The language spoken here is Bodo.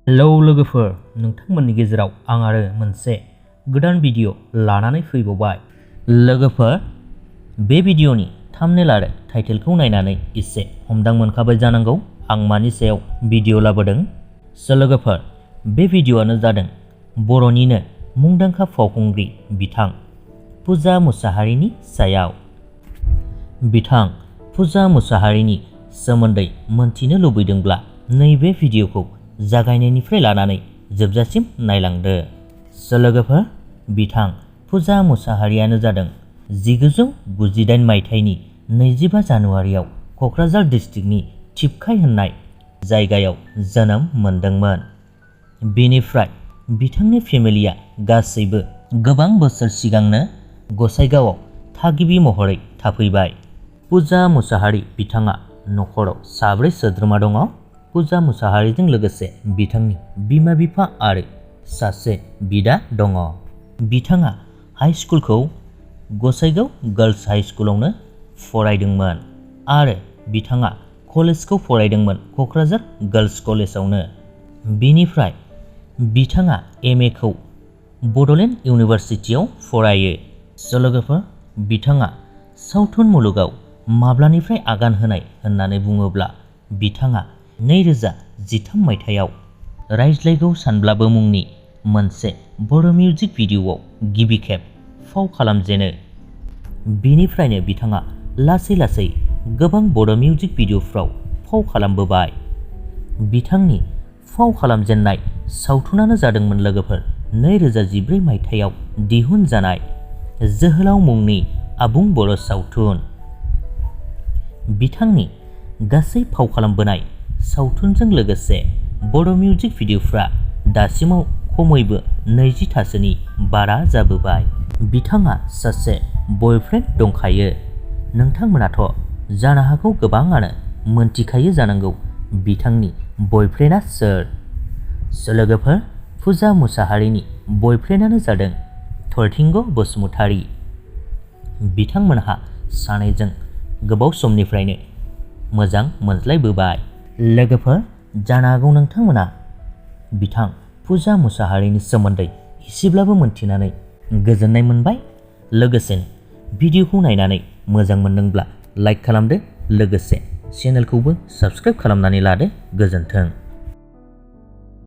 हेलौ लोगोफोर, नोंथांमोननि गेजेराव आं आरो मोनसे गोदान भिडिअ लानानै फैबावबाय। लोगोफोर, बे भिडिअनि थाम्बनेल आरो टाइटेलखौ नायनानै एसे हमदां मोनखाबाय जानांगौ आं मानि सायाव भिडिअ लाबोदों। लोगोफोर, बे भिडिअआनो जादों बर'निनो मुंदांखा फावखुंग्रि बिथां पुजा मुसाहारिनि सायाव। बिथां पुजा मुसाहारिनि सोमोन्दै मोनथिनो लुबैदोंब्ला नैबे भिडिअखौ जागायनायनिफ्राय लानानै जोबजासिम नायलांदो। लोगोफोर, बिथां पुजा मुसाहारियानो जादों 1998 मायथाइनि 25 जानुवारियाव क'क्राझार डिस्ट्रिक्टनि थिपखाय होननाय जायगायाव जोनोम मोनदोंमोन। बेनिफ्राय बिथांनि फेमिलिया गासैबो गोबां बोसोर सिगांनो गसाइगावआव थागिबि महरै थाफैबाय। पुजा मुसाहारि बिथाङा नखराव साब्रै सोद्रोमा दङ। पुजा मुसाहारिजों लोगोसे बिथांनि बिमा बिफा आरो सासे बिदा दङ। बिथाङा हाइ स्कुलखौ गसाइगाव गार्लस हाइ स्कुलावनो फरायदोंमोन आरो बिथाङा कलेजखौ फरायदोंमोन क'क्राझार गार्लस कलेजावनो। बिनिफ्राय बिथाङा MA खौ बड'लेण्ड इउनिभारसिटियाव फरायो। लोगोफोर, बिथाङा सावथुन मुलुगाव माब्लानिफ्राय आगान होनाय होननानै बुङोब्ला बिथाङा 2013 मायथाइयाव रायज्लायगौ सानब्लाबो मुंनि मोनसे बर' मिउजिक भिडिअ'आव गिबि खेब फाव खालामजेनो। बेनिफ्रायनो बिथाङा लासै लासै गोबां बर' मिउजिक भिडिअ'फ्राव फाव खालामबोबाय। बिथांनि फाव खालामजेननाय सावथुनानो जादोंमोन लोगोफोर 2014 मायथाइयाव दिहुनजानाय जोहोलाव मुंनि आबुं बर' सावथुन। बिथांनि गासै फाव खालामबोनाय सावथुनजों लोगोसे बर' मिउजिक भिडिअ'फ्रा दासिमाव खमैबो 20 थासोनि बारा जाबोबाय। बिथाङा सासे बयफ्रेन्ड दंखायो। नोंथांमोनाथ' जानो हागौ गोबाङानो मोनथिखायो जानांगौ बिथांनि बयफ्रेन्डआ सोर। लोगोफोर, पुजा मुसाहारिनि बयफ्रेन्डआनो जादों थरथिंग बसुमतारी। बिथांमोनहा सानैजों गोबाव समनिफ्रायनो मोजां मोनज्लायबोबाय। लोगोफोर, जानो हागौ नोंथांमोना बिथां पुजा मुसाहारिनि सोमोन्दै एसेब्लाबो मोनथिनानै गोजोननाय मोनबाय। लोगोसेनो भिडिअखौ नायनानै मोजां मोनदोंब्ला लाइक खालामदो, लोगोसे चेनेलखौबो साबस्क्राइब खालामनानै लादो। गोजोन्थों।